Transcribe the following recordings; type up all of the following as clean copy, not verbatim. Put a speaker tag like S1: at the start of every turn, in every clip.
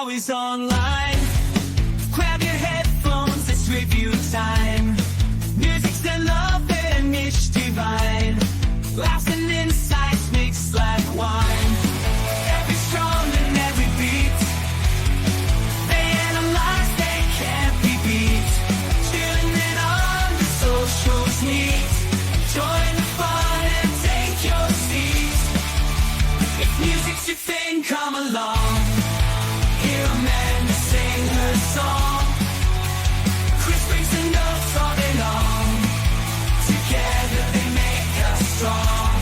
S1: always online. Grab your headphones, let's review time. Music's the love and niche divine. Laughs and insights mixed like wine. Every strong and every beat. They analyze, they can't be beat. Tuning in on the socials meet. Join the fun and take your seat. If music's your thing, come along. Hear Amanda sing her song. Chris brings the notes on and on. Together they make us strong.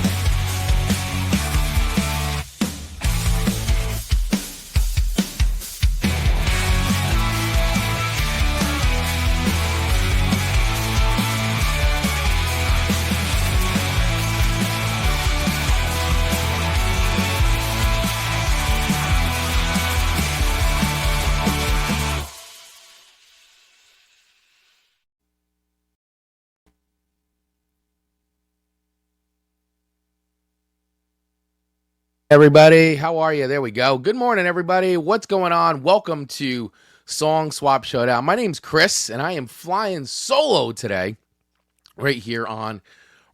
S2: Everybody, how are you? There we go. Good morning, everybody. What's going on? Welcome to Song Swap Showdown. My name's Chris, and I am flying solo today, right here on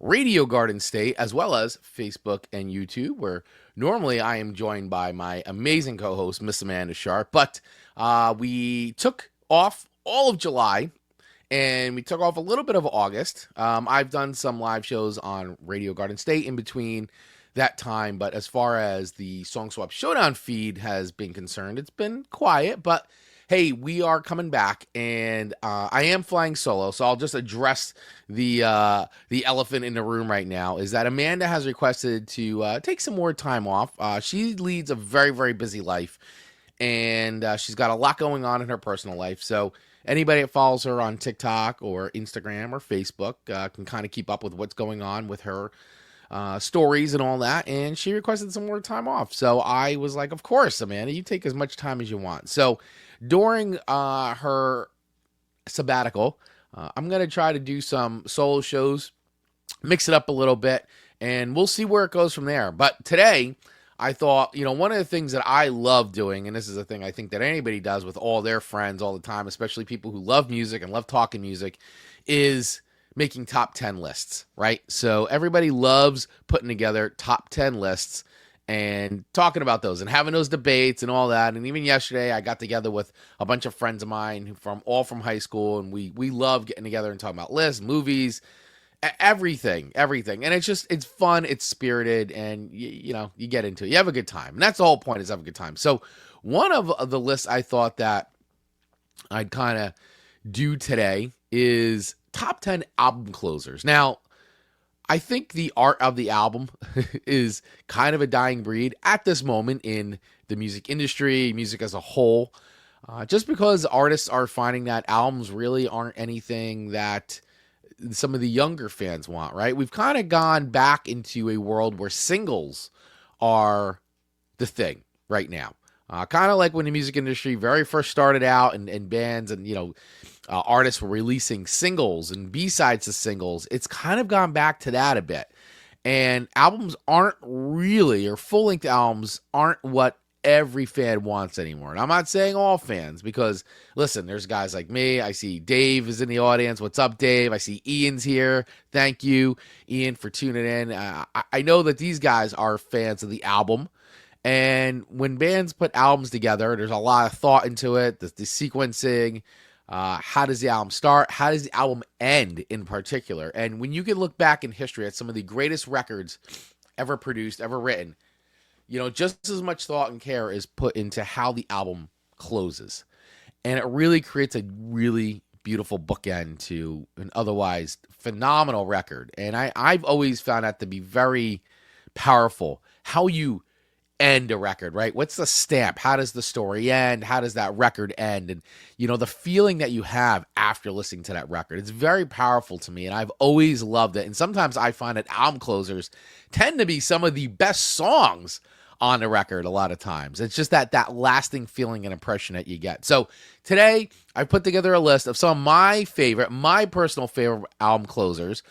S2: Radio Garden State, as well as Facebook and YouTube, where normally I am joined by my amazing co-host, Miss Amanda Sharp. But we took off all of July, and we took off a little bit of August. I've done some live shows on Radio Garden State in between that time, but as far as the Song Swap Showdown feed has been concerned, it's been quiet. But hey, we are coming back, and I am flying solo, so I'll just address the elephant in the room right now. Is that Amanda has requested to take some more time off. She leads a very, very busy life, and she's got a lot going on in her personal life. So anybody that follows her on TikTok or Instagram or Facebook can kind of keep up with what's going on with her stories and all that, and she requested some more time off. So I was like, of course, Amanda, you take as much time as you want. So during her sabbatical, I'm going to try to do some solo shows, mix it up a little bit, and we'll see where it goes from there. But today, I thought, one of the things that I love doing, and this is a thing I think that anybody does with all their friends all the time, especially people who love music and love talking music, is making top 10 lists, right? So everybody loves putting together top 10 lists and talking about those and having those debates and all that. And even yesterday, I got together with a bunch of friends of mine from high school, and we love getting together and talking about lists, movies, everything. And it's fun, it's spirited, and you get into it. You have a good time. And that's the whole point, is have a good time. So one of the lists I thought that I'd kind of do today is top 10 album closers. Now, I think the art of the album is kind of a dying breed at this moment in the music industry, music as a whole, just because artists are finding that albums really aren't anything that some of the younger fans want, right? We've kind of gone back into a world where singles are the thing right now. Kind of like when the music industry very first started out, and bands and, artists were releasing singles and B-sides to singles. It's kind of gone back to that a bit. And albums aren't really, or full-length albums aren't what every fan wants anymore. And I'm not saying all fans, because, listen, there's guys like me. I see Dave is in the audience. What's up, Dave? I see Ian's here. Thank you, Ian, for tuning in. I know that these guys are fans of the album. And when bands put albums together, there's a lot of thought into it, the sequencing. How does the album start? How does the album end in particular? And when you can look back in history at some of the greatest records ever produced, ever written, just as much thought and care is put into how the album closes. And it really creates a really beautiful bookend to an otherwise phenomenal record. And I've always found that to be very powerful. How you end a record, right? What's the stamp? How does the story end? How does that record end? And, the feeling that you have after listening to that record, it's very powerful to me, and I've always loved it. And sometimes I find that album closers tend to be some of the best songs on the record a lot of times. It's just that lasting feeling and impression that you get. So today, I put together a list of some of my personal favorite album closers.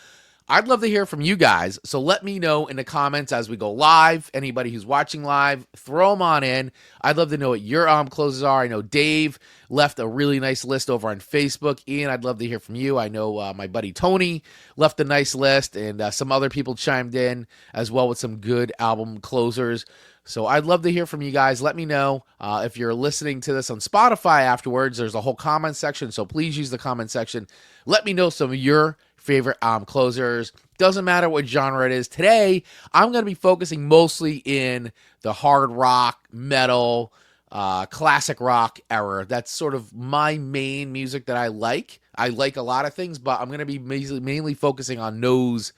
S2: I'd love to hear from you guys. So let me know in the comments as we go live. Anybody who's watching live, throw them on in. I'd love to know what your album closes are. I know Dave left a really nice list over on Facebook. Ian, I'd love to hear from you. I know my buddy Tony left a nice list, and some other people chimed in as well with some good album closers. So I'd love to hear from you guys. Let me know if you're listening to this on Spotify afterwards. There's a whole comment section, so please use the comment section. Let me know some of your favorite album closers. Doesn't matter what genre it is. Today, I'm going to be focusing mostly in the hard rock, metal, classic rock era. That's sort of my main music that I like. I like a lot of things, but I'm going to be mainly focusing on those,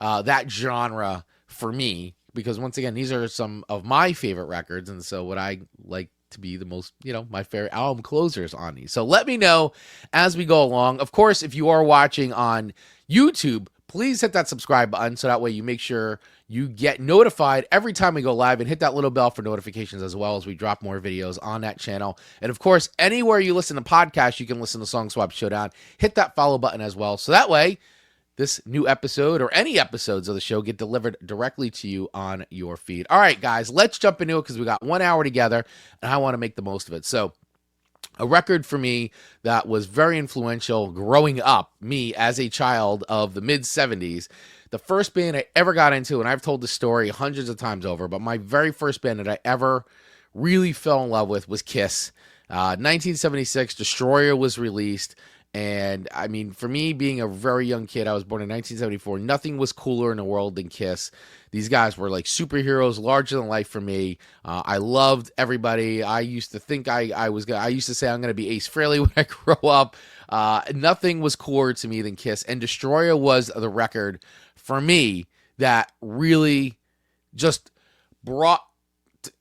S2: that genre for me, because once again, these are some of my favorite records, and so what I like to be the most, my favorite album closers on these. So let me know as we go along. Of course, if you are watching on YouTube, please hit that subscribe button so that way you make sure you get notified every time we go live, and hit that little bell for notifications as well as we drop more videos on that channel. And of course, anywhere you listen to podcasts, you can listen to Song Swap Showdown. Hit that follow button as well, so that way this new episode or any episodes of the show get delivered directly to you on your feed. All right, guys, let's jump into it because we got 1 hour together and I want to make the most of it. So a record for me that was very influential growing up, me as a child of the mid-'70s, the first band I ever got into, and I've told this story hundreds of times over, but my very first band that I ever really fell in love with was Kiss. 1976, Destroyer was released. And I mean, for me, being a very young kid, I was born in 1974. Nothing was cooler in the world than Kiss. These guys were like superheroes, larger than life for me. I loved everybody. I used to think I used to say I'm going to be Ace Frehley when I grow up. Nothing was cooler to me than Kiss. And Destroyer was the record for me that really just brought,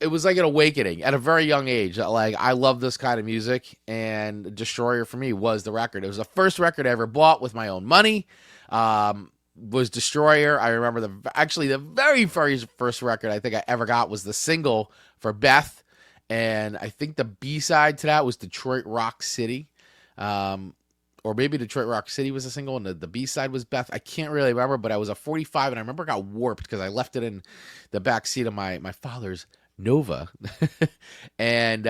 S2: it was like an awakening at a very young age. Like, I love this kind of music, and Destroyer for me was the record. It was the first record I ever bought with my own money. Was Destroyer. I remember the very first record I think I ever got was the single for Beth, and I think the B-side to that was Detroit Rock City. Or maybe Detroit Rock City was a single, and the B-side was Beth. I can't really remember, but I was a 45, and I remember it got warped because I left it in the back seat of my father's Nova, and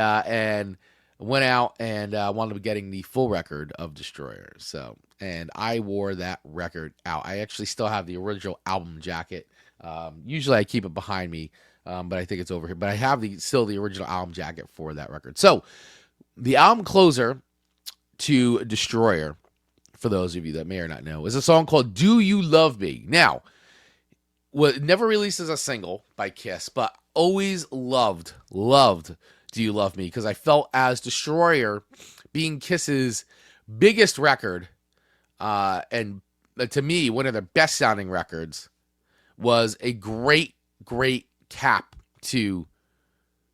S2: went out and wound up getting the full record of Destroyer. So, and I wore that record out. I actually still have the original album jacket. Usually I keep it behind me, but I think it's over here. But I have still the original album jacket for that record. So, the album closer to Destroyer, for those of you that may or not know, is a song called "Do You Love Me." Now, never released as a single by Kiss, but always loved "Do You Love Me" because I felt as Destroyer being Kiss's biggest record, and to me, one of their best sounding records, was a great cap to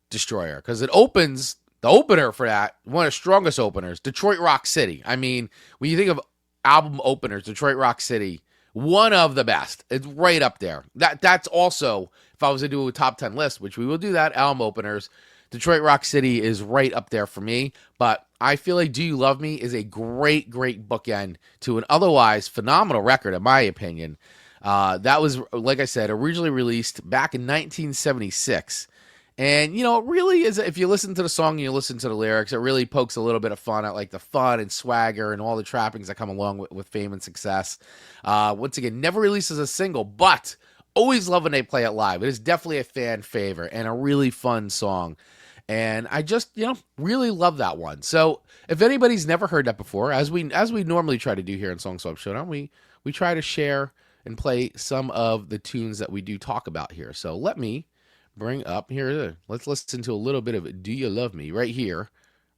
S2: Destroyer because it opens. The opener for that, one of the strongest openers, Detroit Rock City. I mean, when you think of album openers, Detroit Rock City, one of the best. It's right up there. That's also, if I was to do a top 10 list, which we will do that, album openers, Detroit Rock City is right up there for me. But I feel like "Do You Love Me" is a great bookend to an otherwise phenomenal record, in my opinion. That was, like I said, originally released back in 1976. And, it really is, if you listen to the song and you listen to the lyrics, it really pokes a little bit of fun at like the fun and swagger and all the trappings that come along with fame and success. Once again, never released as a single, but always love when they play it live. It is definitely a fan favorite and a really fun song. And I just, really love that one. So if anybody's never heard that before, as we normally try to do here in Song Swap Showdown, we try to share and play some of the tunes that we do talk about here. So let me bring up here. Let's listen to a little bit of "Do You Love Me" right here,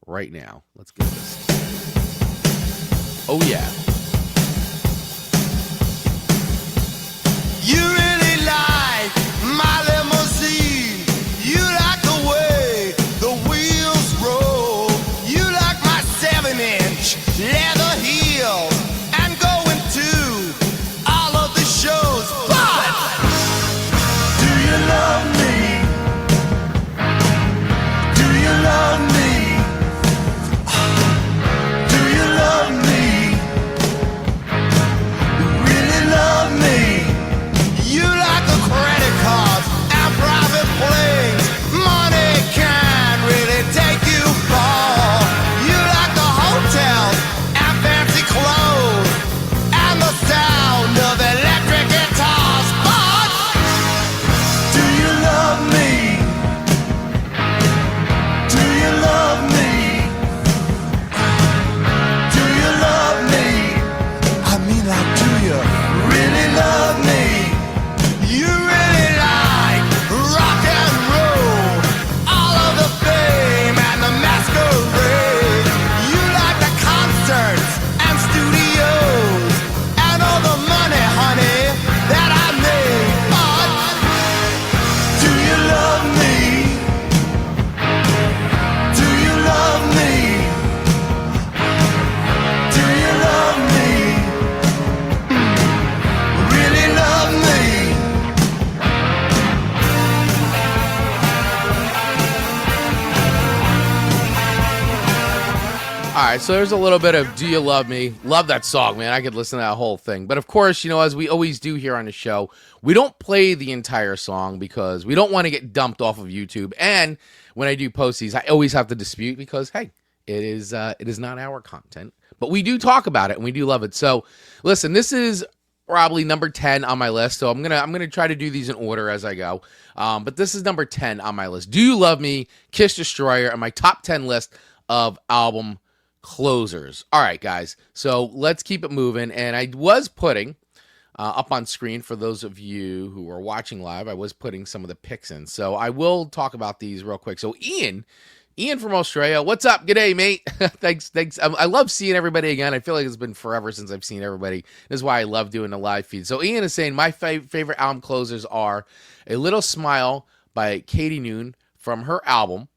S2: right now. Let's get this. Oh yeah.
S1: You really like my limousine. You like the way the wheels roll. You like my 7-inch leather heels. And going to all of the shows. But do you love me? Do you love me? Do you love me?
S2: All right, so there's a little bit of Do You Love Me? Love that song, man. I could listen to that whole thing. But of course, as we always do here on the show, we don't play the entire song because we don't want to get dumped off of YouTube. And when I do post these, I always have to dispute because, hey, it is not our content. But we do talk about it and we do love it. So listen, this is probably number 10 on my list. So I'm gonna try to do these in order as I go. But this is number 10 on my list. Do You Love Me? Kiss Destroyer, and my top 10 list of album closers. All right, guys. So let's keep it moving. And I was putting up on screen for those of you who are watching live, I was putting some of the picks in. So I will talk about these real quick. So Ian from Australia, what's up? G'day, mate. Thanks. I love seeing everybody again. I feel like it's been forever since I've seen everybody. This is why I love doing the live feed. So Ian is saying my favorite album closers are A Little Smile by Katie Noon from her album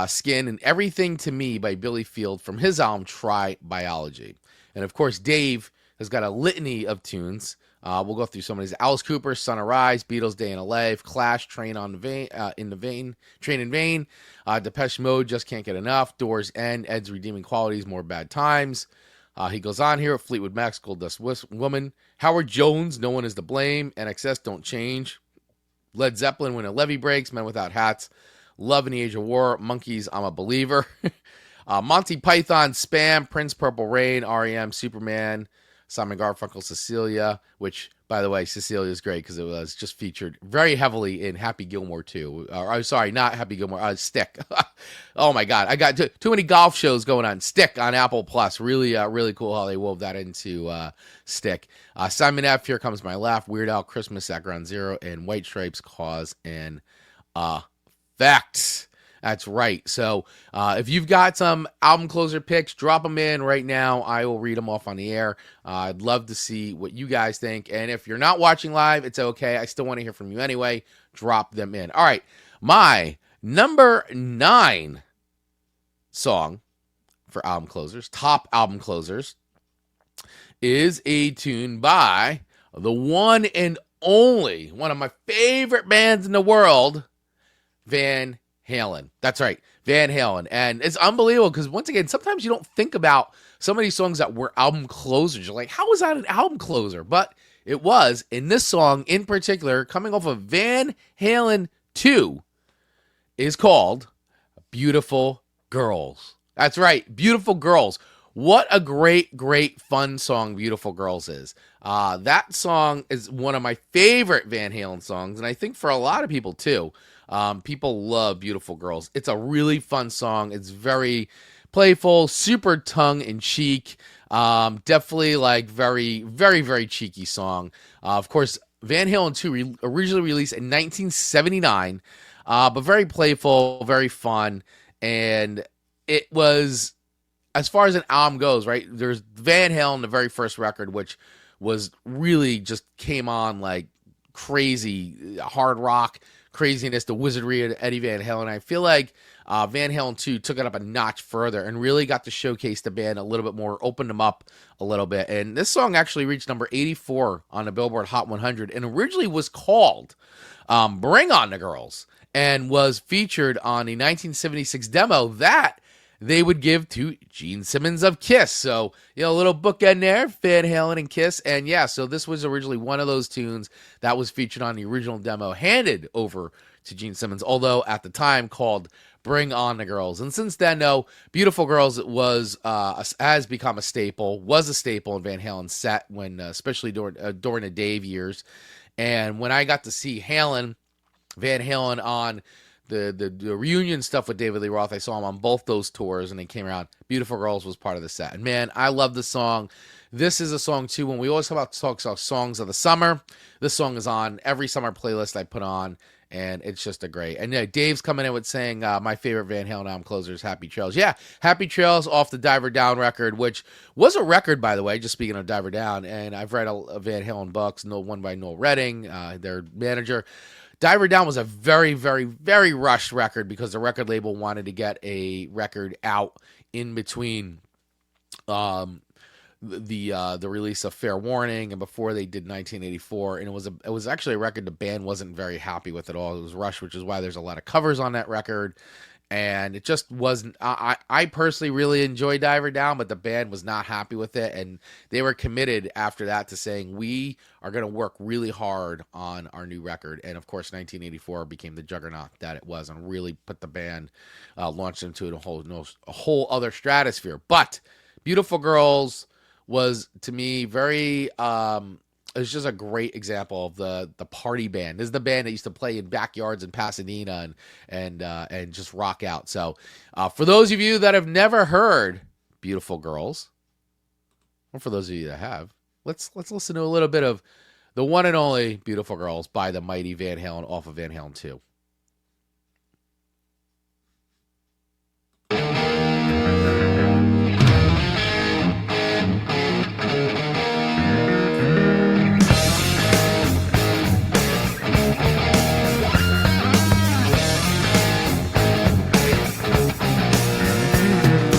S2: Skin, and Everything to Me by Billy Field from his album Try Biology. And of course, Dave has got a litany of tunes. We'll go through some of these. Alice Cooper, Sun Arise, Beatles, Day in a Life, Clash, Train in Vain, Depeche Mode, Just Can't Get Enough, Doors End, Ed's Redeeming Qualities, More Bad Times. He goes on here, Fleetwood Mac's Gold Dust Woman, Howard Jones, No One Is to Blame, NXS, Don't Change, Led Zeppelin, When a Levee Breaks, Men Without Hats, Love in the Age of War, Monkeys, I'm a Believer, Monty Python, Spam, Prince, Purple Rain, REM, Superman, Simon Garfunkel, Cecilia, which, by the way, Cecilia is great because it was just featured very heavily in Happy Gilmore 2. I'm sorry, not Happy Gilmore, Stick. Oh my God, I got too many golf shows going on. Stick on Apple Plus, really cool how they wove that into Stick. Simon F., Here Comes My Laugh, Weird Al, Christmas at Ground Zero, and White Stripes, Cause and Effect. That's right. So if you've got some album closer picks, drop them in right now. I will read them off on the air. I'd love to see what you guys think. And if you're not watching live, it's okay. I still want to hear from you anyway. Drop them in. All right. My number 9 song for album closers, top album closers, is a tune by the one and only, one of my favorite bands in the world, Van Halen. That's right, Van Halen. And it's unbelievable because, once again, sometimes you don't think about some of these songs that were album closers. You're like, how was that an album closer? But it was. And this song in particular, coming off of Van Halen 2, is called Beautiful Girls. That's right, Beautiful Girls. What a great, fun song Beautiful Girls is. That song is one of my favorite Van Halen songs, and I think for a lot of people too. People love Beautiful Girls. It's a really fun song. It's very playful, super tongue-in-cheek. Definitely like very cheeky song. Of course, Van Halen 2 originally released in 1979, but very playful, very fun. And it was, as far as an album goes, right, there's Van Halen, the very first record, which was really just came on like crazy hard rock craziness, the wizardry of Eddie Van Halen. I feel like Van Halen 2 took it up a notch further and really got to showcase the band a little bit more, opened them up a little bit. And this song actually reached number 84 on the Billboard Hot 100 and originally was called Bring On the Girls and was featured on the 1976 demo that they would give to Gene Simmons of Kiss. So, a little bookend there, Van Halen and Kiss. And yeah, so this was originally one of those tunes that was featured on the original demo, handed over to Gene Simmons, although at the time called Bring On the Girls. And since then, though, Beautiful Girls has become a staple, was a staple in Van Halen's set, when especially during the Dave years. And when I got to see Van Halen on the reunion stuff with David Lee Roth, I saw him on both those tours, and they came around. Beautiful Girls was part of the set. And man, I love the song. This is a song, too, when we always talk about songs of the summer, this song is on every summer playlist I put on, and it's just a great. And yeah, Dave's coming in with saying, my favorite Van Halen album closer is Happy Trails. Yeah, Happy Trails off the Diver Down record, which was a record, by the way, just speaking of Diver Down, and I've read a Van Halen books, one by Noel Redding, their manager. Diver Down was a very rushed record because the record label wanted to get a record out in between the release of Fair Warning and before they did 1984, and it was actually a record the band wasn't very happy with at all. It was rushed, which is why there's a lot of covers on that record. And it just wasn't. I personally really enjoyed Diver Down, but the band was not happy with it, and they were committed after that to saying we are going to work really hard on our new record. And of course, 1984 became the juggernaut that it was, and really put the band, launched into a whole other stratosphere. But Beautiful Girls was, to me, very. It's just a great example of the party band. This is the band that used to play in backyards in Pasadena and just rock out. So for those of you that have never heard Beautiful Girls, or for those of you that have, let's listen to a little bit of the one and only Beautiful Girls by the mighty Van Halen off of Van Halen 2.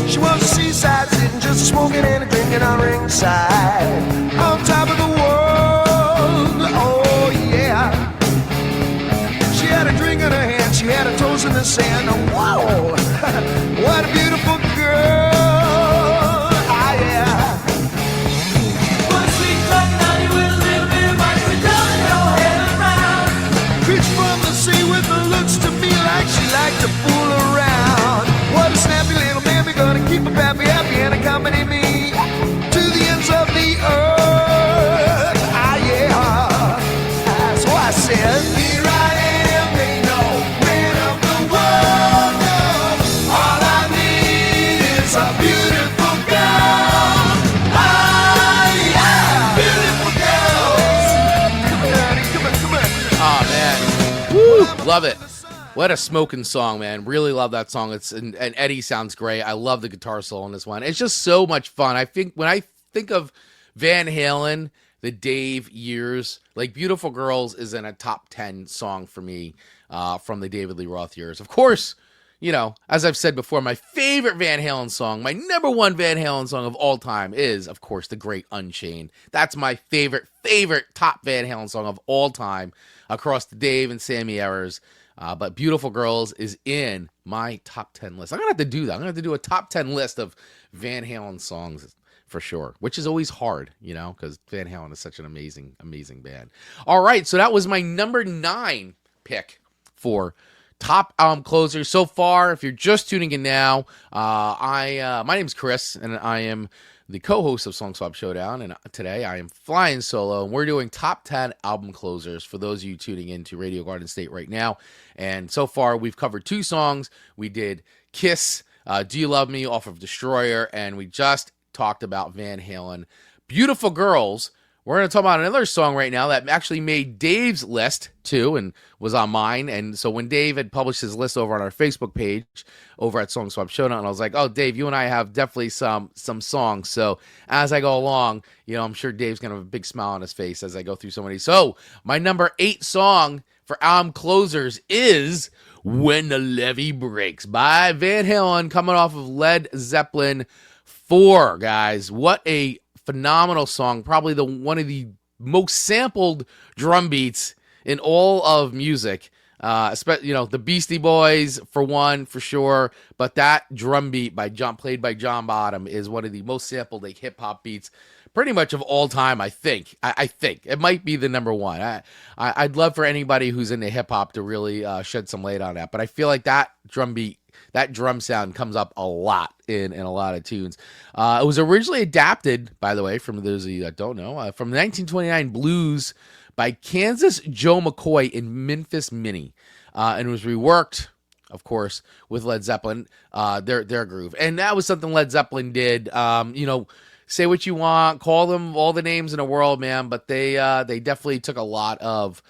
S3: She was a seaside sitting, just smoking and a drinking on ringside, on top of the world, oh yeah. She had a drink in her hand, she had her toes in the sand, whoa, what a beautiful girl, ah yeah.
S1: One sweet talking honey with a little bit of ice, we don't know head around.
S3: Preach from the sea with the looks to me like she liked to fool around. What a snappy little man, we're gonna keep her happy, happy and accompany me to the ends of the earth. Ah, yeah. So I said, here I am, they know, man of the world, no. All I need is a beautiful girl. Ah, yeah, beautiful girls. Come on, honey, come on.
S2: Oh man, woo, love it. What a smoking song, man. Really love that song. And Eddie sounds great. I love the guitar solo on this one. It's just so much fun. I think when I think of Van Halen, the Dave years, like Beautiful Girls is in a top 10 song for me from the David Lee Roth years. Of course, you know, as I've said before, my favorite Van Halen song, my number one Van Halen song of all time is, of course, The Great Unchained. That's my favorite top Van Halen song of all time across the Dave and Sammy eras. But Beautiful Girls is in my top 10 list. I'm going to have to do that. I'm going to have to do a top 10 list of Van Halen songs for sure, which is always hard, you know, because Van Halen is such an amazing, amazing band. All right, so that was my number 9 pick for top album closers so far. If you're just tuning in now, my name's Chris, and I am the co-host of Song Swap Showdown, and today I am flying solo, and we're doing top 10 album closers for those of you tuning in to Radio Garden State right now. And so far, we've covered 2 songs. We did Kiss, Do You Love Me off of Destroyer, and we just talked about Van Halen, Beautiful Girls. We're going to talk about another song right now that actually made Dave's list, too, and was on mine. And so when Dave had published his list over on our Facebook page, over at Song Swap Showdown, I was like, oh, Dave, you and I have definitely some songs. So as I go along, you know, I'm sure Dave's going to have a big smile on his face as I go through so many. So my number 8 song for album closers is When the Levee Breaks by Van Halen, coming off of Led Zeppelin 4, guys. What a phenomenal song, probably one of the most sampled drum beats in all of music. You know, the Beastie Boys for one, for sure, but that drum beat played by John Bottom is one of the most sampled like hip hop beats pretty much of all time. I think it might be the number one. I'd love for anybody who's into hip hop to really shed some light on that, but I feel like that drum beat, that drum sound comes up a lot in a lot of tunes. It was originally adapted, by the way, from those of you that don't know, from 1929 blues by Kansas Joe McCoy in Memphis Minnie. And it was reworked, of course, with Led Zeppelin, their groove. And that was something Led Zeppelin did. You know, say what you want, call them all the names in the world, man, but they definitely took a lot of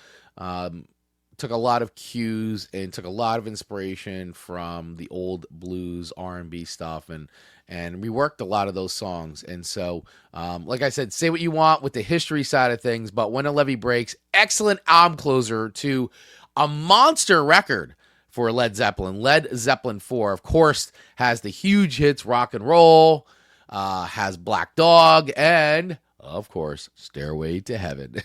S2: cues and took a lot of inspiration from the old blues R&B stuff and reworked a lot of those songs. And so, like I said, say what you want with the history side of things, but When a Levee Breaks, excellent album closer to a monster record for Led Zeppelin. Led Zeppelin 4, of course, has the huge hits Rock and Roll, has Black Dog, and of course, Stairway to Heaven.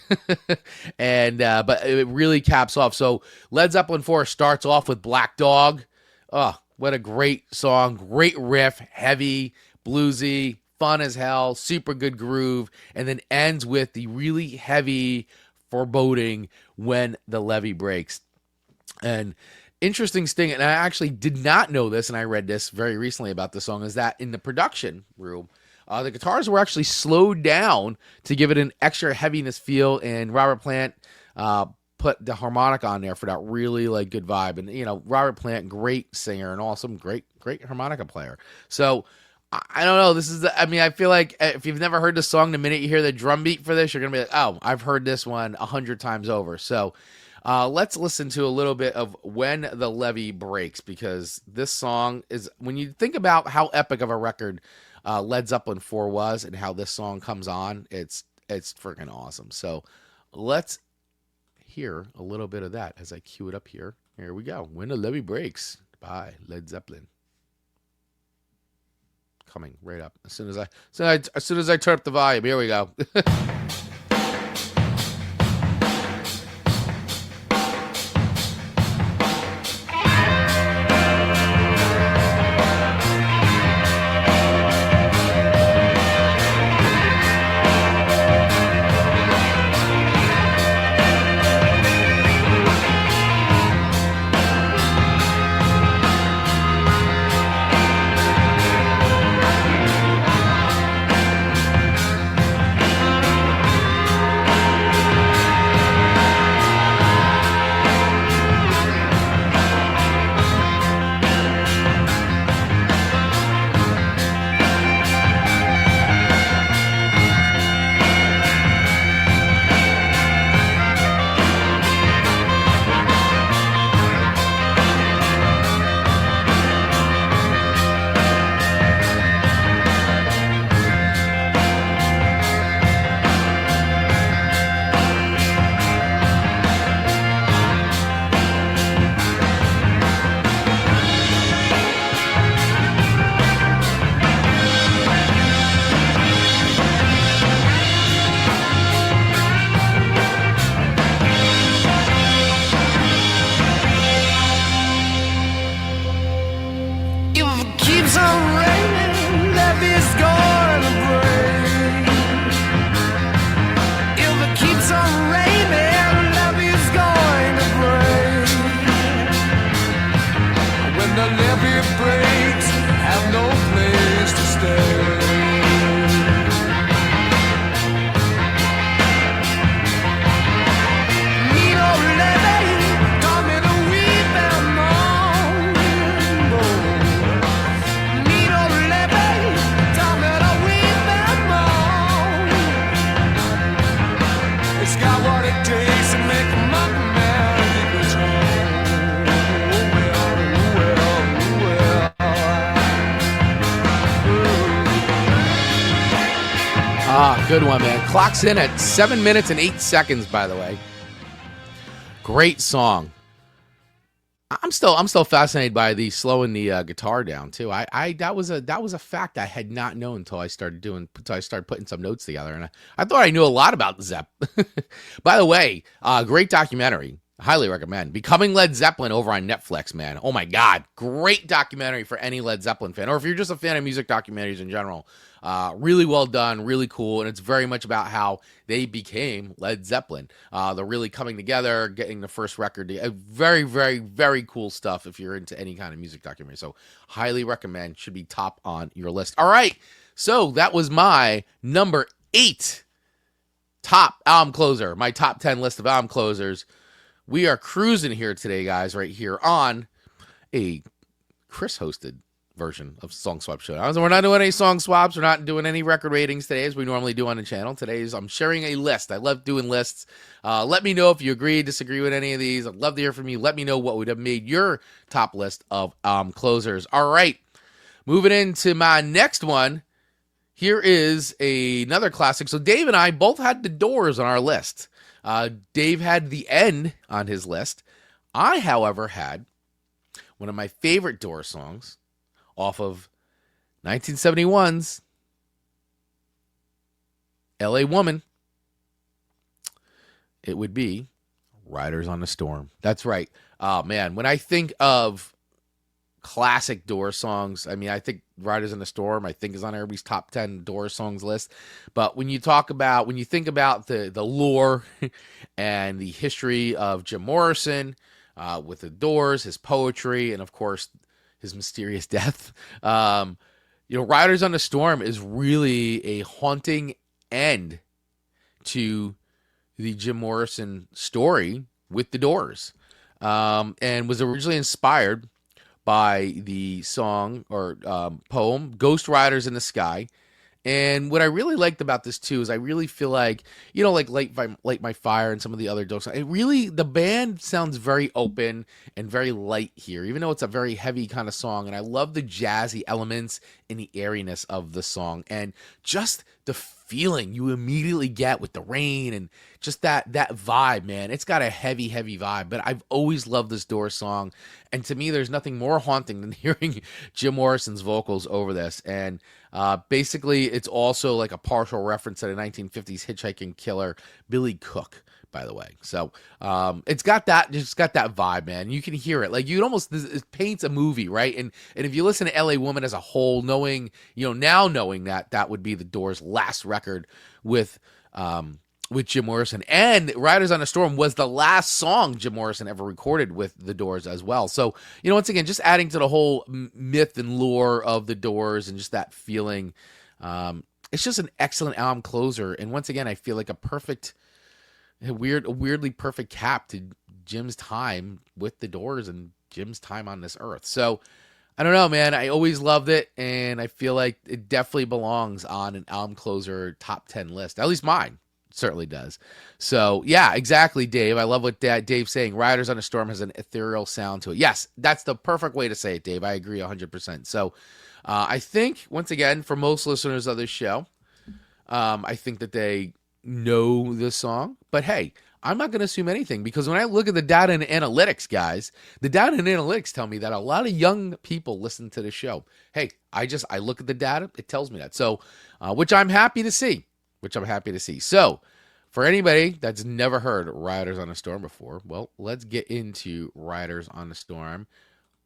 S2: But it really caps off. So Led Zeppelin 4 starts off with Black Dog. Oh, What a great song. Great riff. Heavy, bluesy, fun as hell. Super good groove. And then ends with the really heavy foreboding when the levee breaks. And interesting thing, and I actually did not know this, and I read this very recently about this song, is that in the production room, the guitars were actually slowed down to give it an extra heaviness feel, and Robert Plant put the harmonic on there for that really like good vibe. And Robert Plant, great singer and awesome, great harmonica player. So I don't know. This is I feel like if you've never heard this song, the minute you hear the drum beat for this, you're gonna be like, oh, I've heard this one 100 times over. So let's listen to a little bit of When the Levee Breaks, because this song is, when you think about how epic of a record Led Zeppelin 4 was and how this song comes on, it's freaking awesome. So let's hear a little bit of that as I cue it up here. Here we go. When the Levee Breaks by Led Zeppelin. Coming right up as soon as I turn up the volume. Here we go. Good one, man. Clocks in at 7 minutes and 8 seconds, by the way. Great song. I'm still fascinated by the slowing the guitar down too. That was a fact I had not known until I started putting some notes together, and I thought I knew a lot about Zepp. By the way, great documentary. Highly recommend. Becoming Led Zeppelin over on Netflix, man. Oh my God. Great documentary for any Led Zeppelin fan, or if you're just a fan of music documentaries in general. Really well done, really cool, and it's very much about how they became Led Zeppelin. They're really coming together, getting the first record. Very, very, very cool stuff if you're into any kind of music documentary. So highly recommend. Should be top on your list. All right. So that was my number 8 top album closer, my top 10 list of album closers. We are cruising here today, guys, right here on a Chris-hosted version of Song Swap Showdown. So we're not doing any song swaps. We're not doing any record ratings today as we normally do on the channel. Today's I'm sharing a list. I love doing lists. Let me know if you agree, disagree with any of these. I'd love to hear from you. Let me know what would have made your top list of closers. All right, moving into my next one. Here is another classic. So Dave and I both had The Doors on our list. Dave had The End on his list. I, however, had one of my favorite Doors songs off of 1971's L.A. Woman. It would be Riders on the Storm. That's right. Oh, man, when I think of classic Doors songs. I mean, I think Riders in the Storm, I think, is on everybody's top 10 Doors songs list. But when you think about the lore and the history of Jim Morrison with the Doors, his poetry, and of course his mysterious death, Riders on the Storm is really a haunting end to the Jim Morrison story with the Doors, and was originally inspired by the song or poem Ghost Riders in the Sky. And what I really liked about this too is I really feel like, like Light My Fire and some of the other Doors, the band sounds very open and very light here, even though it's a very heavy kind of song. And I love the jazzy elements and the airiness of the song, and just the feeling you immediately get with the rain and just that vibe, man. It's got a heavy vibe, but I've always loved this Doors song, and to me there's nothing more haunting than hearing Jim Morrison's vocals over this. And basically it's also like a partial reference to the 1950s hitchhiking killer Billy Cook, by the way. So it's got that vibe, man. You can hear it. Like, it paints a movie, right? And if you listen to LA Woman as a whole, knowing that would be the Doors' last record with Jim Morrison, and Riders on the Storm was the last song Jim Morrison ever recorded with the Doors as well. So, once again, just adding to the whole myth and lore of the Doors and just that feeling. It's just an excellent album closer. And once again, I feel like a weirdly perfect cap to Jim's time with the Doors and Jim's time on this earth. So I don't know, man. I always loved it, and I feel like it definitely belongs on an album closer top 10 list. At least mine certainly does. So yeah, exactly, Dave. I love what Dave's saying. Riders on a Storm has an ethereal sound to it. Yes, that's the perfect way to say it, Dave. I agree 100%. So I think, once again, for most listeners of this show, I think that they know this song, but hey, I'm not going to assume anything, because when I look at the data and analytics, guys, the data and analytics tell me that a lot of young people listen to the show. Hey, I look at the data, it tells me that. So, which I'm happy to see. So, for anybody that's never heard Riders on a Storm before, well, let's get into Riders on a Storm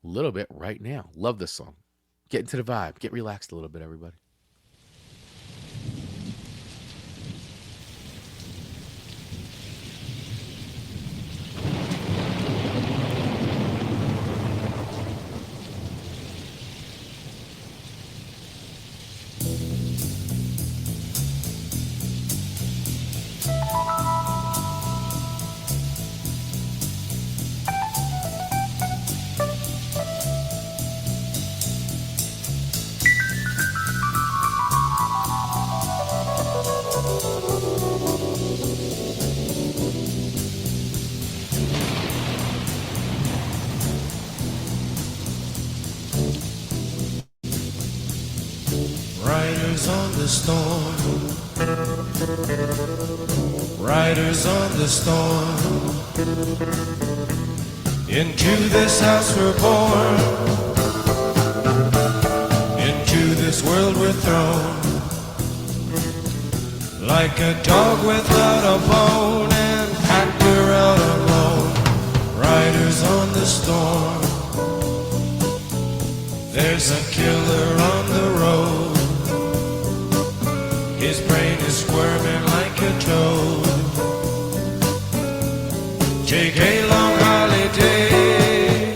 S2: a little bit right now. Love this song. Get into the vibe. Get relaxed a little bit, everybody.
S3: Riders on the storm, riders on the storm. Into this house we're born, into this world we're thrown. Like a dog without a bone, and packed her out alone. Riders on the storm. There's a killer on the road. His brain is squirming like a toad. Take a long holiday.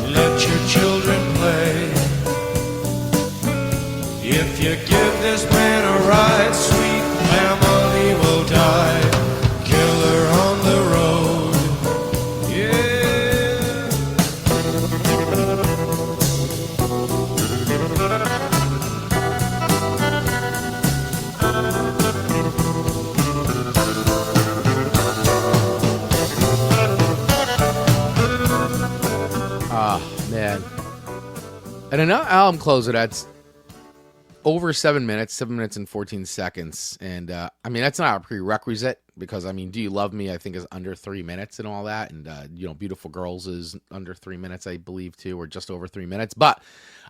S3: Let your children play. If you give this man a ride, sweet family will die. Killer on the road. Yeah.
S2: Ah, man. And another album closer that's over 7 minutes, 7 minutes and 14 seconds. And I mean, that's not a prerequisite because, I mean, Do You Love Me, I think, is under 3 minutes and all that. And, Beautiful Girls is under 3 minutes, I believe, too, or just over 3 minutes. But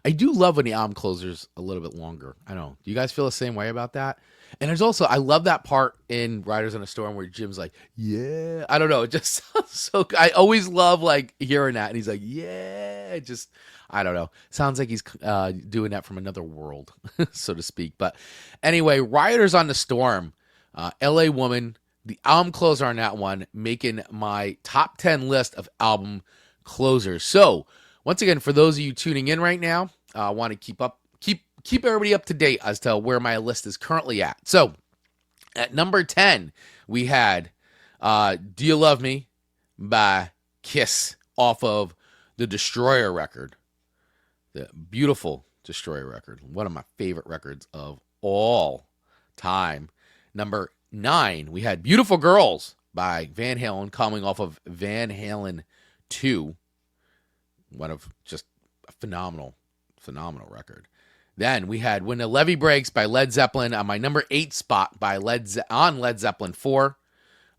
S2: I do love when the album closer's a little bit longer. I don't know. Do you guys feel the same way about that? And there's also, I love that part in Riders on a Storm where Jim's like, yeah. I don't know. It just sounds so, I always love, like, hearing that. And he's like, yeah. Just, I don't know. Sounds like he's doing that from another world, so to speak. But anyway, Riders on the Storm, LA Woman, the album closer on that one, making my top 10 list of album closers. So, once again, for those of you tuning in right now, I want to keep everybody up to date as to where my list is currently at. So, at number 10, we had Do You Love Me by Kiss off of the Destroyer record. The beautiful Destroyer record. One of my favorite records of all time. Number 9, we had Beautiful Girls by Van Halen coming off of Van Halen 2. One of just a phenomenal record. Then we had When the Levee Breaks by Led Zeppelin on my number 8 spot by Led Zeppelin 4.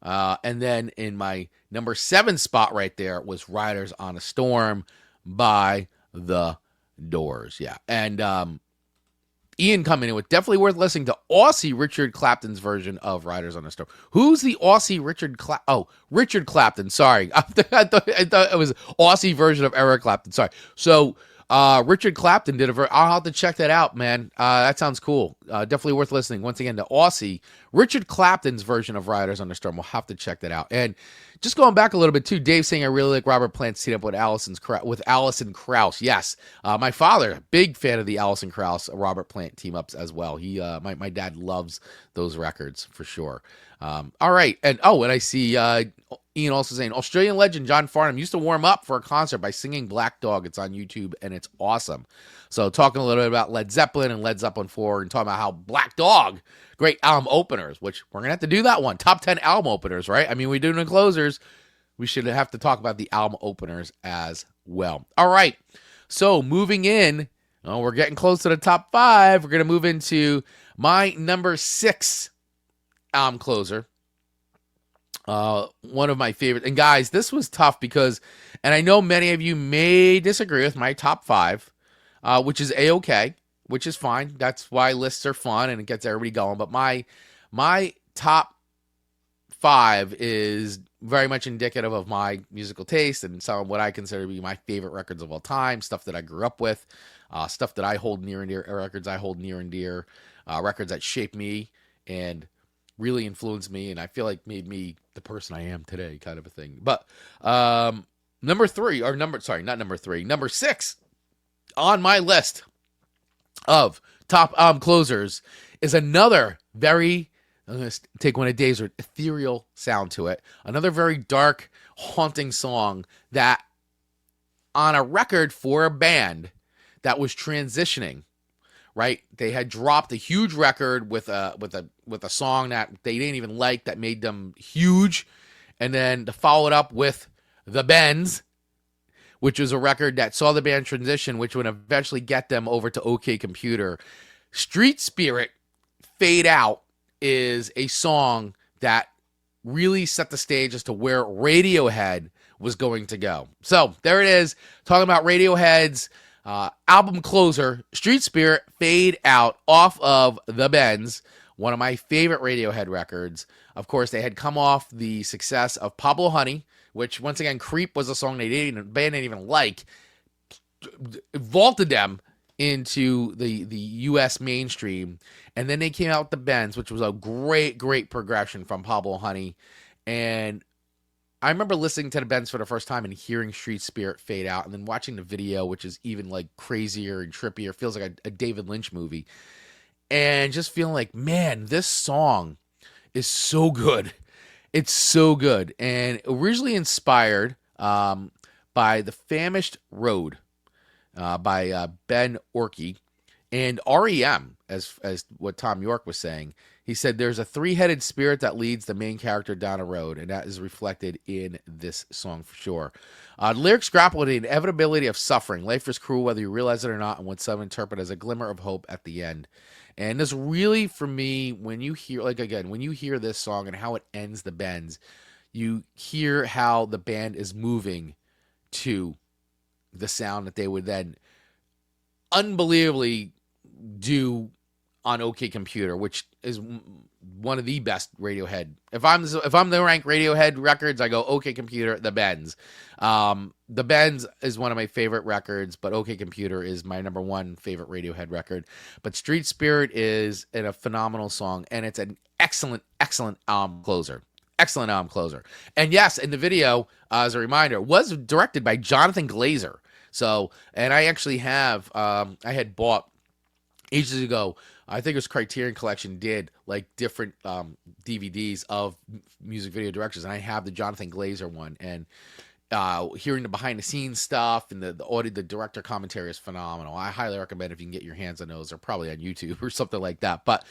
S2: And then in my number 7 spot right there was Riders on a Storm by The Doors. Yeah. And Ian coming in with definitely worth listening to Aussie Richard Clapton's version of Riders on a Storm. Who's the Aussie Richard Clapton? Oh, Richard Clapton. Sorry. I thought it was Aussie version of Eric Clapton. Sorry. So Richard Clapton did I'll have to check that out, man. That sounds cool. Definitely worth listening. Once again, to Aussie Richard Clapton's version of Riders on the Storm. We'll have to check that out. And just going back a little bit too, Dave saying I really like Robert Plant's team up with Alison Krauss. Yes, my father, big fan of the Alison Krauss Robert Plant team ups as well. He, my dad loves those records for sure. All right, and I see Ian also saying Australian legend John Farnham used to warm up for a concert by singing Black Dog. It's on YouTube and it's awesome. So talking a little bit about Led Zeppelin and Led Zeppelin 4 and talking about how Black Dog, great album openers, which we're going to have to do that one. Top 10 album openers, right? I mean, we're doing the closers. We should have to talk about the album openers as well. All right. So moving in, we're getting close to the top 5. We're going to move into my number 6 album closer. One of my favorite. And guys, this was tough because, and I know many of you may disagree with my top 5, which is A-okay, which is fine. That's why lists are fun and it gets everybody going. But my top 5 is very much indicative of my musical taste and some of what I consider to be my favorite records of all time, stuff that I grew up with, stuff that I hold near and dear, records I hold near and dear, records that shaped me and really influenced me and I feel like made me the person I am today, kind of a thing. But number 6 on my list of top closers is another very, I'm going to take one of Dave's word, ethereal sound to it. Another very dark, haunting song that on a record for a band that was transitioning, right? They had dropped a huge record with a song that they didn't even like that made them huge. And then to follow it up with The Bends, which was a record that saw the band transition, which would eventually get them over to OK Computer. Street Spirit Fade Out is a song that really set the stage as to where Radiohead was going to go. So there it is, talking about Radiohead's album closer, Street Spirit Fade Out off of The Bends, one of my favorite Radiohead records. Of course, they had come off the success of Pablo Honey, which, once again, Creep was a song band didn't even like, vaulted them into the U.S. mainstream. And then they came out with The Bends, which was a great progression from Pablo Honey. And I remember listening to The Bends for the first time and hearing Street Spirit Fade Out, and then watching the video, which is even like crazier and trippier, feels like a David Lynch movie. And just feeling like, man, this song is so good. It's so good. And originally inspired by The Famished Road by Ben Orkey and REM, as what Tom York was saying. He said, there's a three-headed spirit that leads the main character down a road, and that is reflected in this song for sure. The lyrics grapple with the inevitability of suffering. Life is cruel whether you realize it or not, and what some interpret as a glimmer of hope at the end. And this really, for me, when you hear, like, again, when you hear this song and how it ends the bends, you hear how the band is moving to the sound that they would then unbelievably do on OK Computer, which is one of the best Radiohead. If I'm the rank Radiohead records, I go OK Computer, The Bends. The Bends is one of my favorite records, but OK Computer is my number one favorite Radiohead record. But Street Spirit is a phenomenal song, and it's an excellent album closer. Excellent album closer. And yes, in the video, as a reminder, was directed by Jonathan Glazer. So, and I actually have, I had bought ages ago, I think it was Criterion Collection did like different DVDs of music video directors, and I have the Jonathan Glazer one, and hearing the behind the scenes stuff and the audio, the director commentary is phenomenal. I highly recommend if you can get your hands on those, or probably on YouTube or something like that. But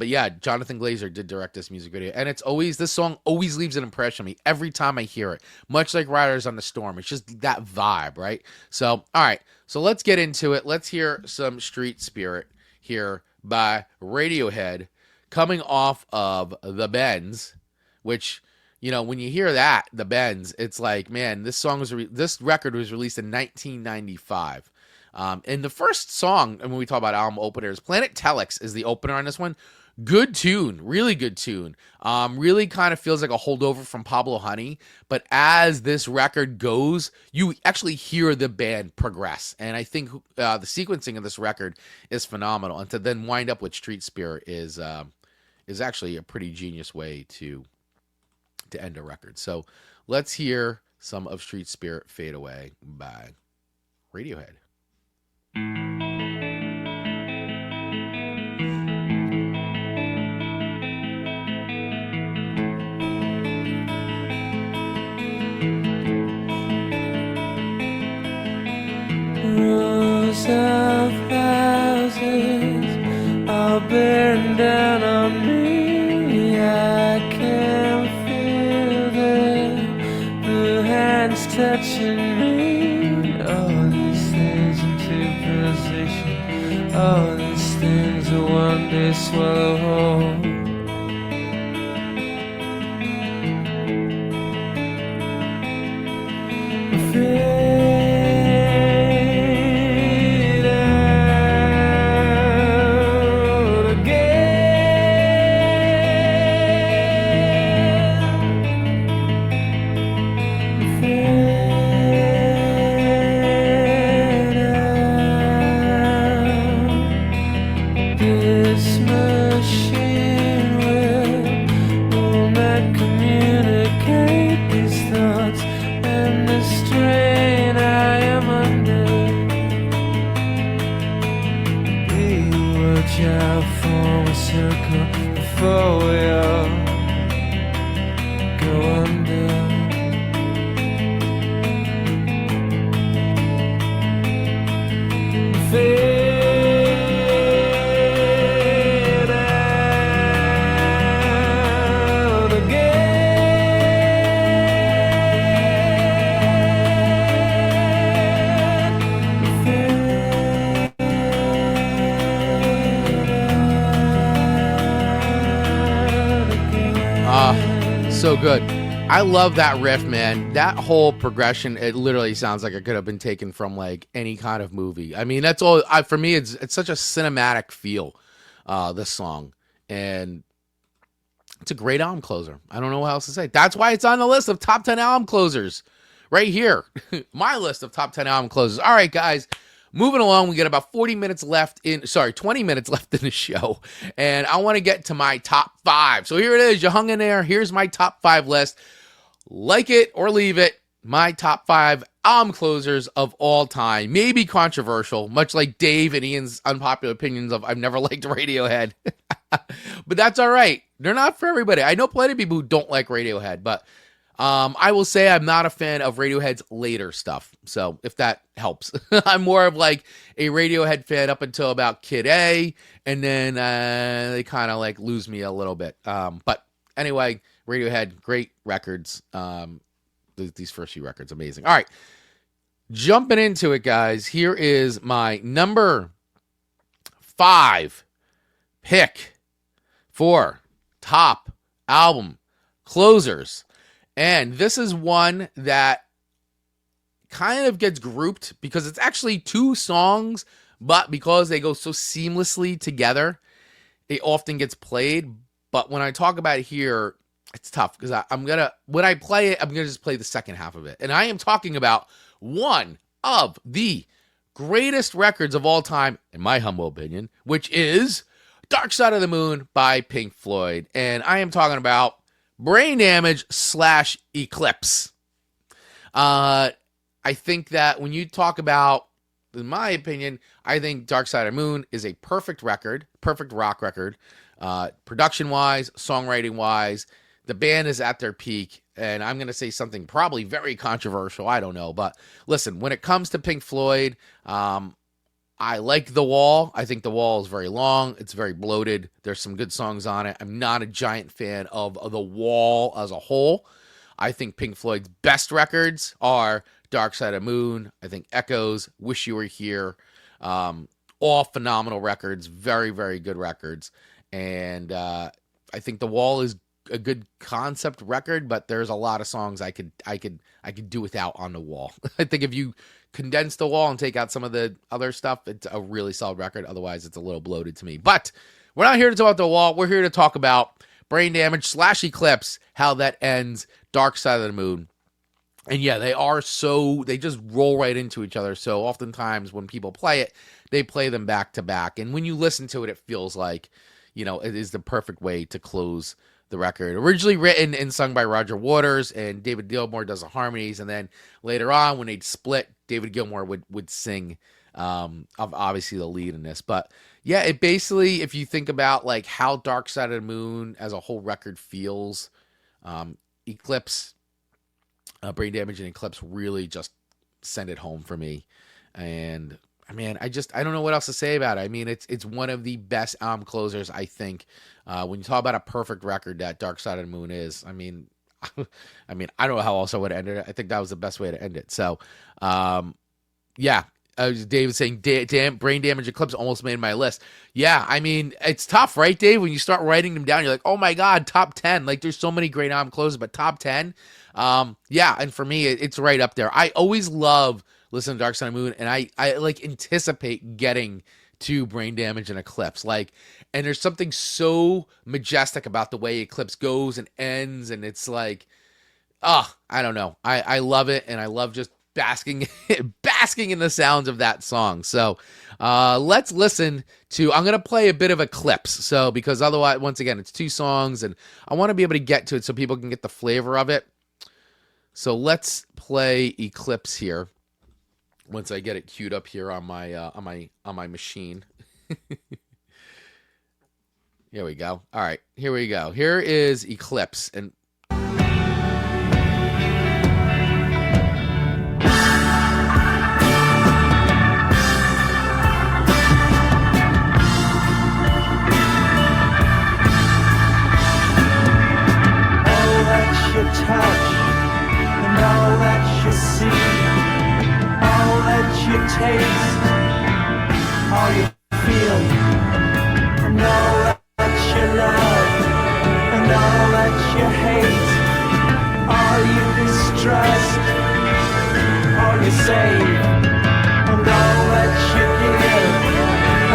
S2: yeah, Jonathan Glazer did direct this music video, and this song always leaves an impression on me every time I hear it, much like Riders on the Storm. It's just that vibe, right? So, all right, so let's get into it. Let's hear some Street Spirit here by Radiohead, coming off of The Bends, which, you know, when you hear that, The Bends, it's like, man, this record was released in 1995. And the first song, and when we talk about album openers, Planet Telex is the opener on this one. Good tune, really good tune. Really kind of feels like a holdover from Pablo Honey. But as this record goes, you actually hear the band progress. And I think the sequencing of this record is phenomenal. And to then wind up with Street Spirit is actually a pretty genius way to end a record. So let's hear some of Street Spirit Fade Away by Radiohead.
S4: Rows of houses all bearing down on me. I can feel the hands touching me. All these things into position. All these things will one day swallow whole.
S2: So good. I love that riff, man. That whole progression, it literally sounds like it could have been taken from like any kind of movie. I mean, that's all. For me, it's such a cinematic feel, this song, and it's a great album closer. I don't know what else to say. That's why it's on the list of top 10 album closers right here. My list of top 10 album closers. All right, guys. Moving along, we got about 20 minutes left in the show, and I want to get to my top 5. So here it is. You hung in there. Here's my top 5 list. Like it or leave it, my top 5 album closers of all time. Maybe controversial, much like Dave and Ian's unpopular opinions of I've never liked Radiohead. But that's all right. They're not for everybody. I know plenty of people who don't like Radiohead, but I will say I'm not a fan of Radiohead's later stuff. So if that helps, I'm more of like a Radiohead fan up until about Kid A, and then they kind of like lose me a little bit. But anyway, Radiohead, great records. These first few records, amazing. All right, jumping into it, guys. Here is my number 5 pick for top album closers. And this is one that kind of gets grouped because it's actually 2 songs, but because they go so seamlessly together, it often gets played. But when I talk about it here, it's tough because when I play it, I'm going to just play the second half of it. And I am talking about one of the greatest records of all time, in my humble opinion, which is Dark Side of the Moon by Pink Floyd. And I am talking about Brain Damage / Eclipse. I think that when you talk about, in my opinion, I think Dark Side of the Moon is a perfect record, perfect rock record, production-wise, songwriting-wise. The band is at their peak, and I'm going to say something probably very controversial. I don't know, but listen, when it comes to Pink Floyd, I like The Wall. I think The Wall is very long. It's very bloated. There's some good songs on it. I'm not a giant fan of The Wall as a whole. I think Pink Floyd's best records are Dark Side of the Moon. I think Echoes, Wish You Were Here. All phenomenal records. Very, very good records. And I think The Wall is a good concept record, but there's a lot of songs I could do without on The Wall. I think if you condense The Wall and take out some of the other stuff, it's a really solid record. Otherwise, it's a little bloated to me. But we're not here to talk about The Wall. We're here to talk about Brain Damage / Eclipse, how that ends, Dark Side of the Moon. And yeah, they just roll right into each other. So oftentimes when people play it, they play them back to back. And when you listen to it, it feels like, it is the perfect way to close the record. Originally written and sung by Roger Waters, and David Gilmour does the harmonies, and then later on when they'd split, David Gilmour would sing obviously the lead in this. But yeah, it basically, if you think about like how Dark Side of the Moon as a whole record feels, Eclipse, Brain Damage and Eclipse really just send it home for me. And man, I don't know what else to say about it. I mean, it's one of the best album closers, I think. When you talk about a perfect record that Dark Side of the Moon is, I mean, I don't know how else I would have ended it. I think that was the best way to end it. So, yeah, Dave was saying, damn, Brain Damage Eclipse almost made my list. Yeah, I mean, it's tough, right, Dave? When you start writing them down, you're like, oh my God, top 10. Like, there's so many great album closers, but top 10? Yeah, and for me, it's right up there. I always love listening to Dark Side of the Moon, and I like anticipate getting to Brain Damage and Eclipse. Like, and there's something so majestic about the way Eclipse goes and ends, and it's like, I don't know. I love it, and I love just basking in the sounds of that song. So let's listen to, I'm going to play a bit of Eclipse. So, because otherwise, once again, it's 2 songs, and I want to be able to get to it so people can get the flavor of it. So let's play Eclipse here. Once I get it queued up here on my machine. Here we go. All right, here we go. Here is Eclipse, and
S4: touch and all that you see, all that you taste, all you feel, and all that you love, and all that you hate, all you distrust, all you save, and all that you give,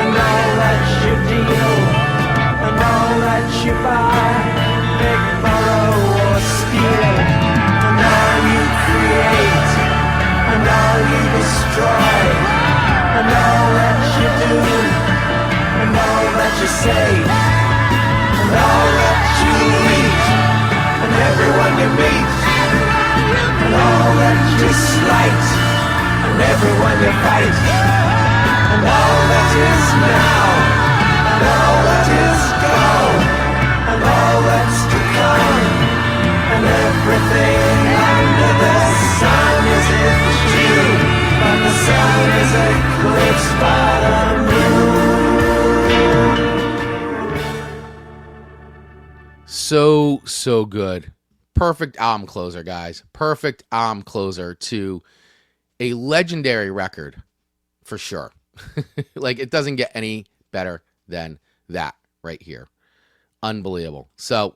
S4: and all that you deal, and all that you buy, big borrow or steal, and all you create, and all you destroy, and all that you do, and all that you say, and all that you eat, and everyone you meet, and all that you slight, and everyone you fight, and all that is now, and all that is gone, and all that's to come, and everything Lips by the
S2: So good. Perfect album closer, guys. Perfect album closer to a legendary record for sure. Like, it doesn't get any better than that right here. Unbelievable. So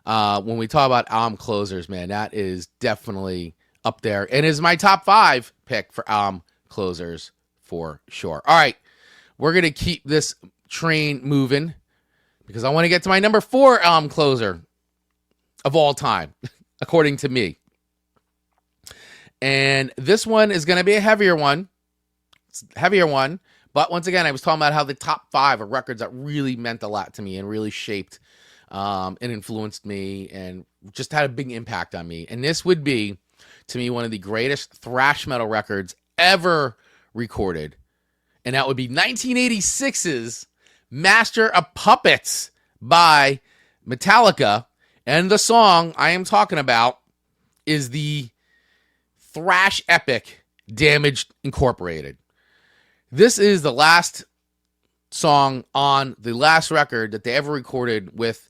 S2: when we talk about album closers, man, that is definitely up there and is my top 5 pick for album closers for sure. All right, we're going to keep this train moving because I want to get to my number 4 album closer of all time, according to me. And this one is going to be a heavier one. It's a heavier one. But once again, I was talking about how the top 5 are records that really meant a lot to me and really shaped and influenced me and just had a big impact on me. And this would be, to me, one of the greatest thrash metal records ever recorded. And that would be 1986's Master of Puppets by Metallica. And the song I am talking about is the thrash epic Damaged Incorporated. This is the last song on the last record that they ever recorded with